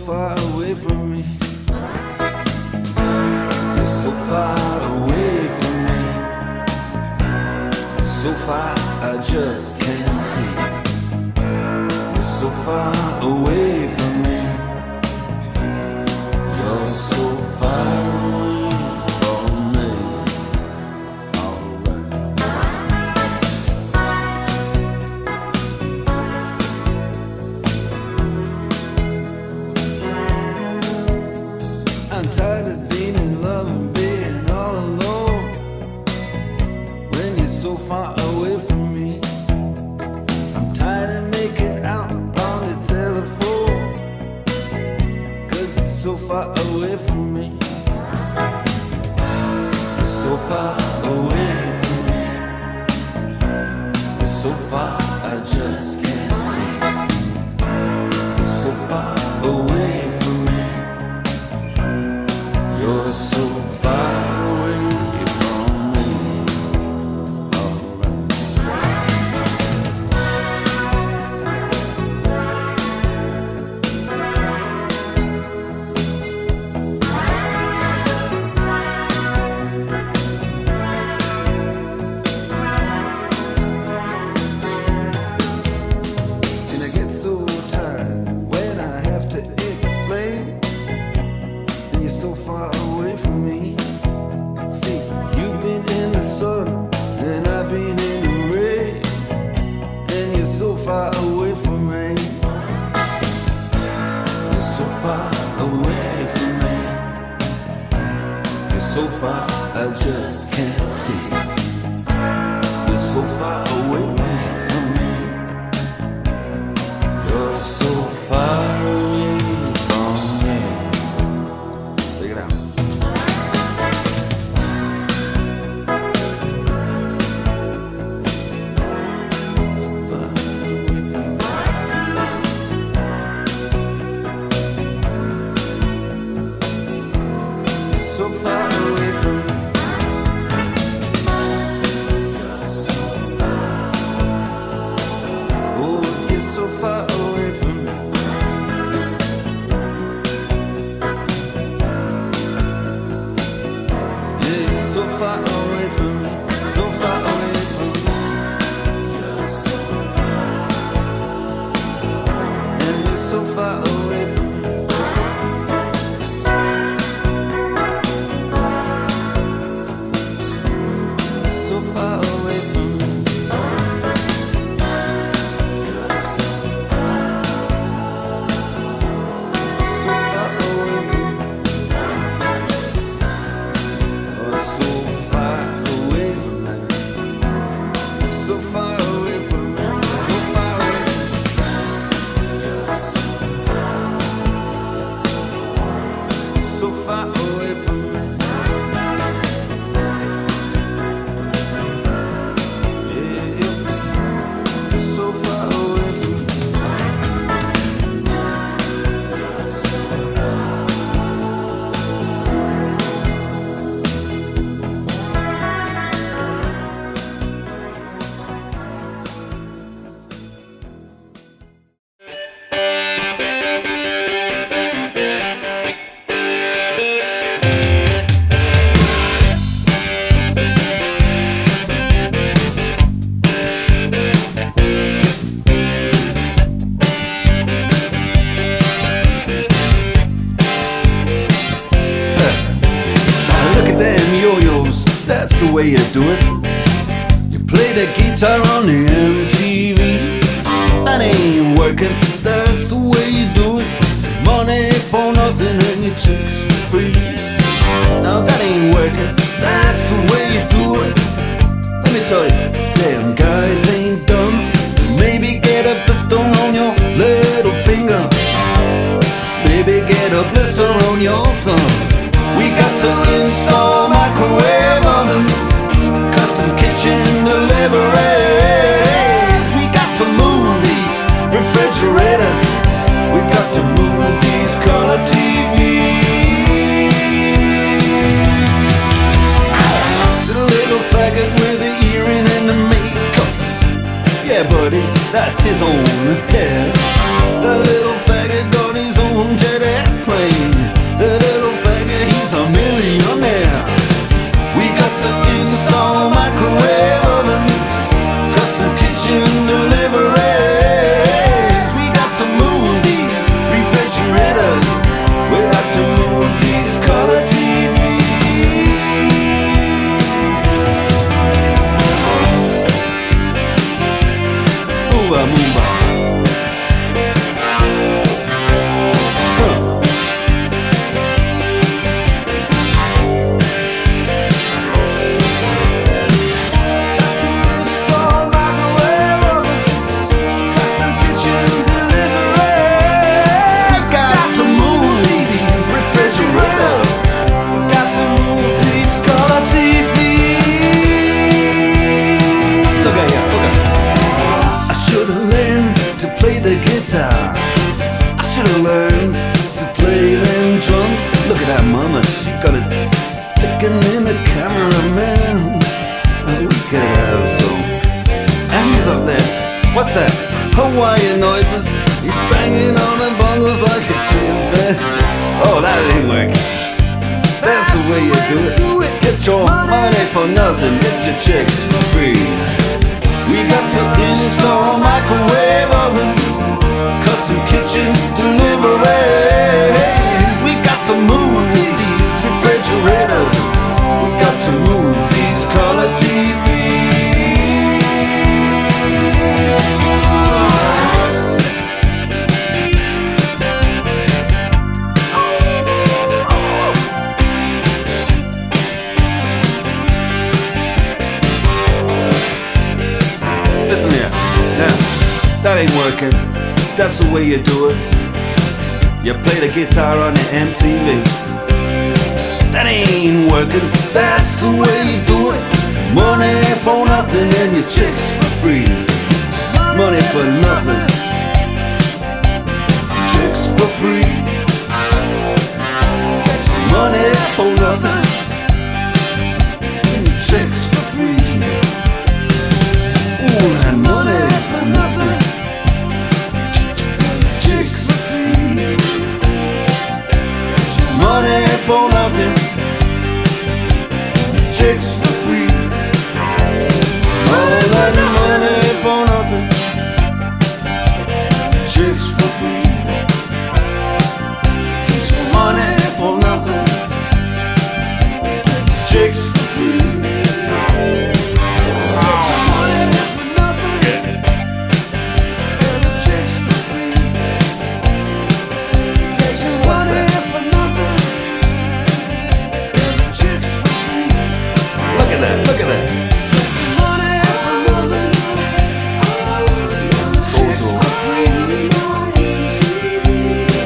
far away from me. You're so far away from me. So far I just can't see. You're so far away from me. You're so far away from me. I'm tired of being in love and being all alone when you're so far away from me. I'm tired of making out on the telephone 'cause you're so far away from me. You're so far away from me. You're so far I just can't see. You're so far away from me. You're so far away from me. And I get so tired when I have to explain. And you're so far away from me. See, you've been in the sun and I've been in the rain. And you're so far away from me. You're so far away from me. You're so far I just can't see. You're so far away from me. You're so far away from me. Check it out. So far away from me. Oh, you're so far away from me. Yeah, you're so far away from me. So far away from me. And you're so far away from me. So far away from me. So far away from me. Oh, so far away from me. So far away from me. So far away from me. So far away from me. Yeah, so far away from me. Look at them yo-yos, that's the way you do it. You play the guitar on the MTV. That ain't working, that's the way you do it. Money for nothing and your chicks for free. Now that ain't working, that's the way you do it. Let me tell you, damn guys ain't dumb. Maybe get a blister on your little finger. Maybe get a blister on your thumb. We got to install microwave ovens, custom kitchen deliveries. We got to move these refrigerators. We got to move these color TVs. The little faggot with the earring and the makeup. Yeah, buddy, that's his own hair. The little faggot got his own jet money for nothing, get your chicks for free. We got to install microwave oven, custom kitchen deliveries. We got to move these refrigerators. We got to move these color TVs. Listen here, now, that ain't working. That's the way you do it. You play the guitar on the MTV. That ain't working. That's the way you do it. Money for nothing and your chicks for free. Money for nothing, chicks for free. Money for nothing and your chicks for free. Ooh, and money for nothing, chicks for free. Money for nothing, chicks for free. All that money for nothing, chicks for free. Money for nothing, chicks for free. Look at that. Money for nothing. Chicks for free.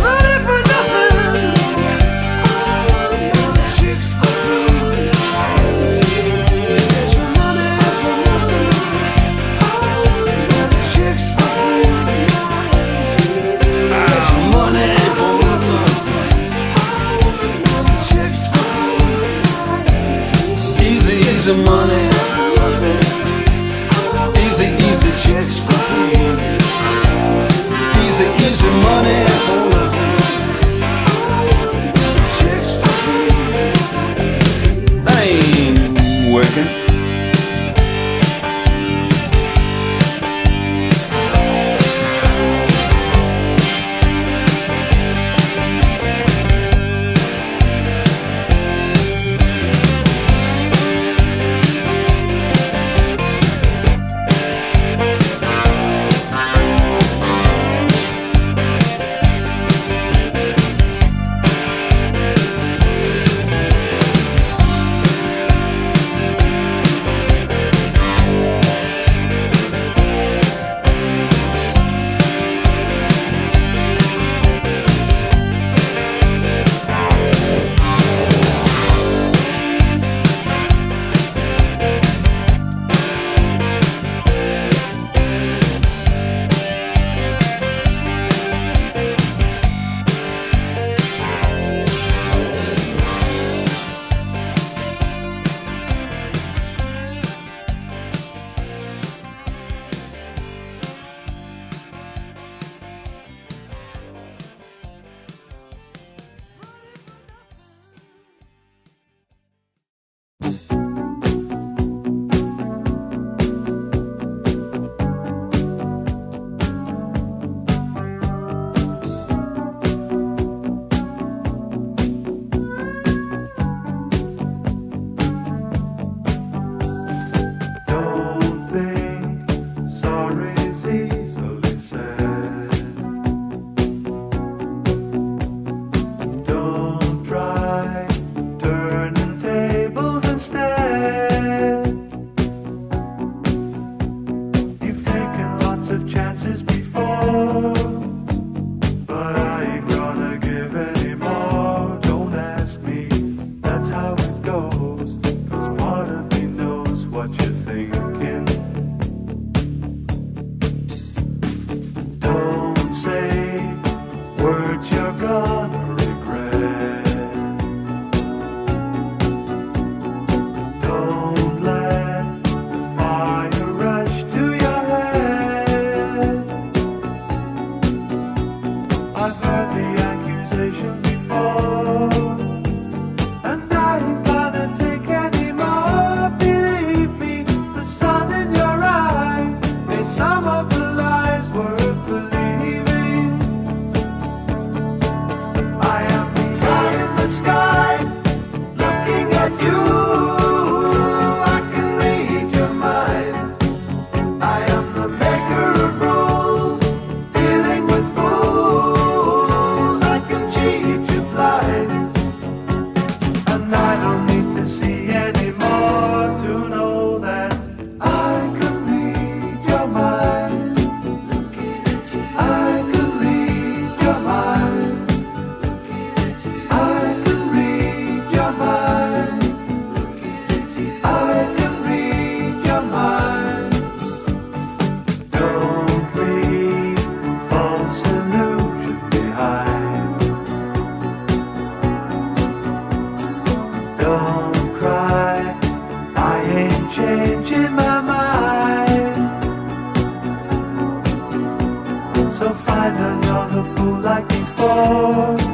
Money for nothing. Chicks for free. Money for nothing. Chicks for free. Money for nothing. Chicks for free. Easy money, easy chicks for free. Easy money for nothing, chicks for free. That ain't working. far.